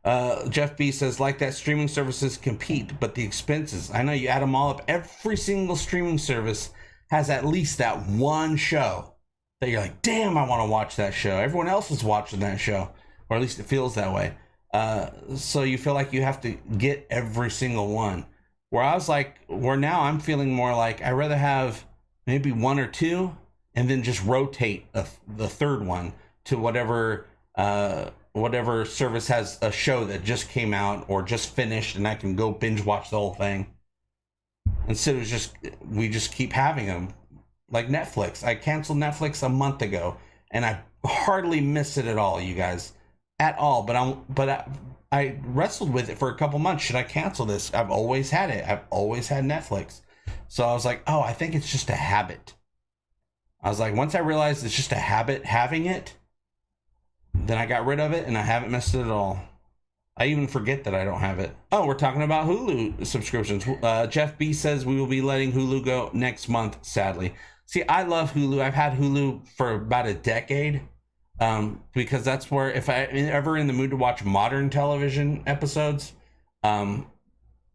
Jeff B says, like that, streaming services compete, but the expenses. I know you add them all up. Every single streaming service has at least that one show that you're like, damn, I want to watch that show. Everyone else is watching that show, or at least it feels that way. So you feel like you have to get every single one. Where now I'm feeling more like I'd rather have maybe one or two and then just rotate the third one to whatever service has a show that just came out or just finished, and I can go binge watch the whole thing. Instead of we just keep having them. Like Netflix. I canceled Netflix a month ago, and I hardly miss it at all, you guys. At all. But I wrestled with it for a couple months. Should I cancel this? I've always had it. I've always had Netflix. So I was like, oh, I think it's just a habit. I was like, once I realized it's just a habit having it, then I got rid of it, and I haven't missed it at all. I even forget that I don't have it. Oh, we're talking about Hulu subscriptions. Jeff B says we will be letting Hulu go next month, sadly. See, I love Hulu. I've had Hulu for about a decade, because that's where, if I'm ever in the mood to watch modern television episodes, I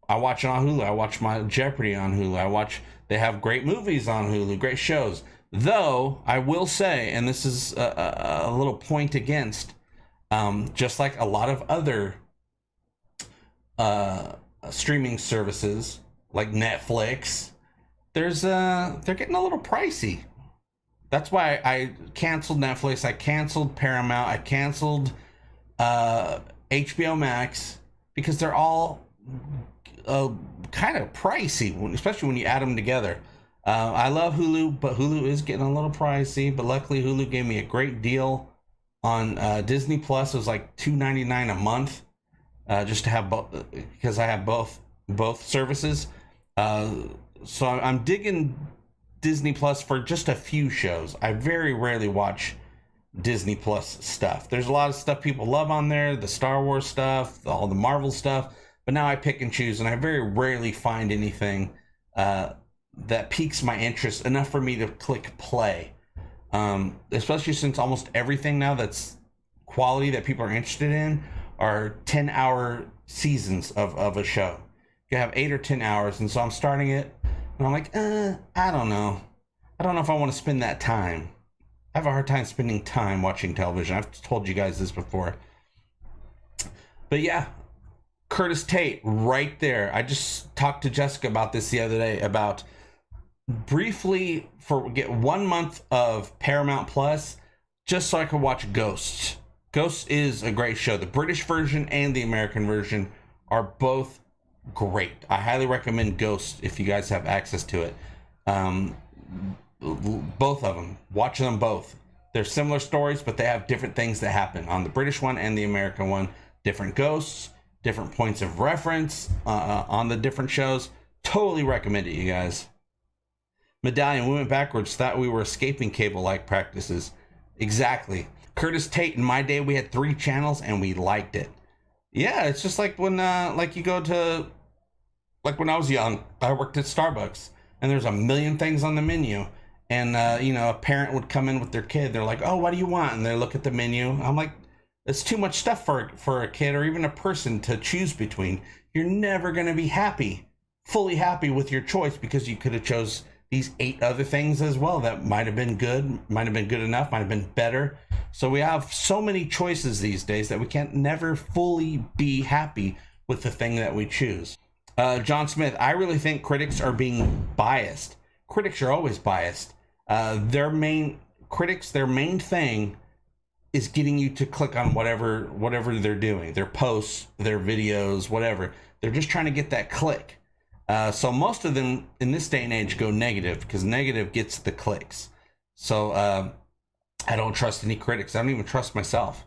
watch it on Hulu. I watch my Jeopardy on Hulu. They have great movies on Hulu, great shows. Though, I will say, and this is a little point against, just like a lot of other streaming services, like Netflix, they're getting a little pricey. That's why I canceled Netflix, I canceled Paramount, I canceled HBO Max, because they're all kind of pricey, especially when you add them together. I love Hulu, but Hulu is getting a little pricey. But luckily, Hulu gave me a great deal on Disney Plus. It was like $2.99 a month, just to have both, because I have both services. So I'm digging Disney Plus for just a few shows. I very rarely watch Disney Plus stuff. There's a lot of stuff people love on there, the Star Wars stuff, all the Marvel stuff. But now I pick and choose, and I very rarely find anything that piques my interest enough for me to click play, especially since almost everything now that's quality that people are interested in are 10-hour seasons of a show. You have 8 or 10 hours, and so I'm starting it, and I'm like, I don't know if I want to spend that time. I have a hard time spending time watching television. I've told you guys this before. But yeah, Curtis Tate right there. I just talked to Jessica about this the other day, about briefly get 1 month of Paramount Plus just so I could watch Ghosts. Ghosts is a great show. The British version and the American version are both great. I highly recommend Ghosts if you guys have access to it. Both of them. Watch them both. They're similar stories, but they have different things that happen on the British one and the American one. Different ghosts, different points of reference on the different shows. Totally recommend it, you guys. Medallion, we went backwards, thought we were escaping cable-like practices. Exactly. Curtis Tate, in my day, we had 3 channels and we liked it. Yeah, it's just like when you go to, like when I was young, I worked at Starbucks and there's a million things on the menu. And, a parent would come in with their kid. They're like, oh, what do you want? And they look at the menu. I'm like, it's too much stuff for a kid or even a person to choose between. You're never going to be fully happy with your choice, because you could have chose these 8 other things as well that might have been good, might have been good enough, might have been better. So we have so many choices these days that we can't never fully be happy with the thing that we choose. John Smith, I really think critics are being biased. Critics are always biased. Their main thing is getting you to click on whatever they're doing, their posts, their videos, whatever. They're just trying to get that click. So most of them in this day and age go negative, because negative gets the clicks. So I don't trust any critics. I don't even trust myself,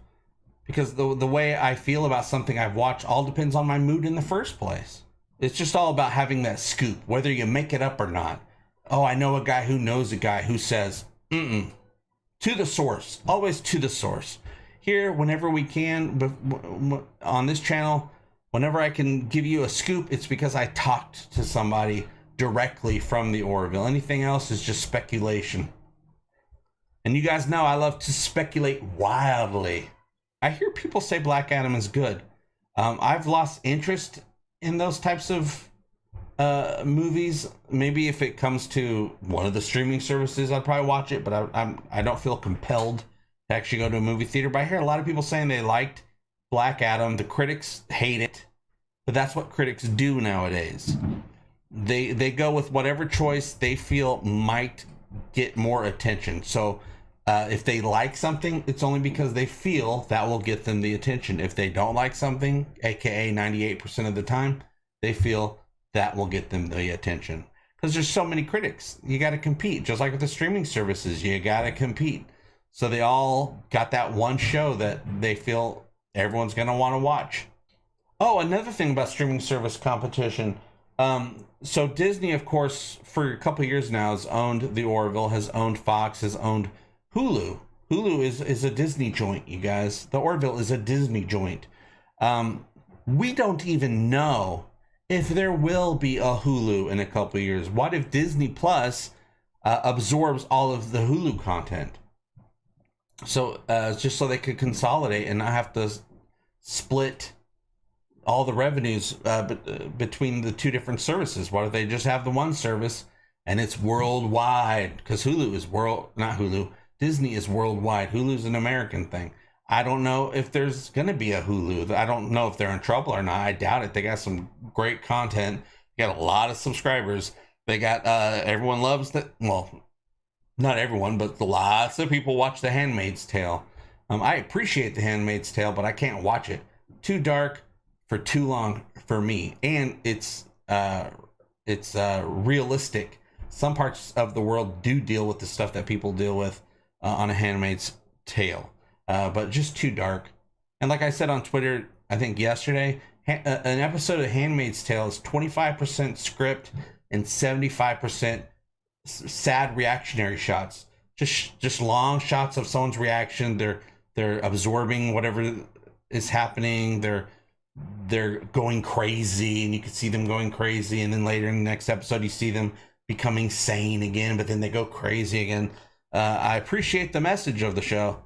because the way I feel about something I've watched all depends on my mood in the first place. It's just all about having that scoop, whether you make it up or not. Oh, I know a guy who knows a guy who says, to the source, always to the source. Here, whenever we can, on this channel, whenever I can give you a scoop, it's because I talked to somebody directly from the Orville. Anything else is just speculation. And you guys know I love to speculate wildly. I hear people say Black Adam is good. I've lost interest in those types of movies. Maybe if it comes to one of the streaming services, I'd probably watch it, but I don't feel compelled to actually go to a movie theater. But I hear a lot of people saying they liked Black Adam. The critics hate it, but that's what critics do nowadays. They go with whatever choice they feel might get more attention. So if they like something, it's only because they feel that will get them the attention. If they don't like something, aka 98% of the time, they feel that will get them the attention. Because there's so many critics. You got to compete. Just like with the streaming services, you got to compete. So they all got that one show that they feel everyone's going to want to watch. Oh, another thing about streaming service competition. So Disney, of course, for a couple of years now has owned the Orville, has owned Fox, has owned Hulu. Hulu is a Disney joint, you guys. The Orville is a Disney joint. We don't even know if there will be a Hulu in a couple of years. What if Disney Plus absorbs all of the Hulu content? So just so they could consolidate and not have to split all the revenues between the two different services. What if they just have the one service and it's worldwide? Because Hulu is Disney is worldwide. Hulu's an American thing. I don't know if there's going to be a Hulu. I don't know if they're in trouble or not. I doubt it. They got some great content. They got a lot of subscribers. They got, everyone loves that. Well, not everyone, but lots of people watch The Handmaid's Tale. I appreciate The Handmaid's Tale, but I can't watch it. Too dark for too long for me. And it's realistic. Some parts of the world do deal with the stuff that people deal with on A Handmaid's Tale. But just too dark. And like I said on Twitter, I think yesterday, an episode of Handmaid's Tale is 25% script and 75% sad reactionary shots. Just long shots of someone's reaction. They're absorbing whatever is happening. They're going crazy, and you can see them going crazy. And then later in the next episode, you see them becoming sane again, but then they go crazy again. I appreciate the message of the show.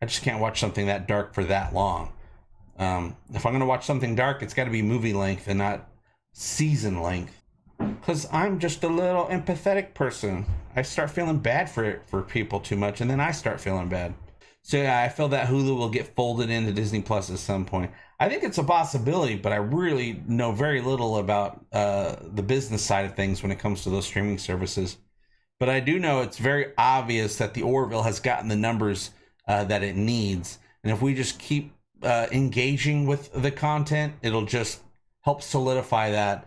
I just can't watch something that dark for that long. If I'm going to watch something dark, it's got to be movie length and not season length. Because I'm just a little empathetic person. I start feeling bad for people too much, and then I start feeling bad. So yeah, I feel that Hulu will get folded into Disney Plus at some point. I think it's a possibility, but I really know very little about the business side of things when it comes to those streaming services. But I do know it's very obvious that the Orville has gotten the numbers that it needs. And if we just keep engaging with the content, it'll just help solidify that.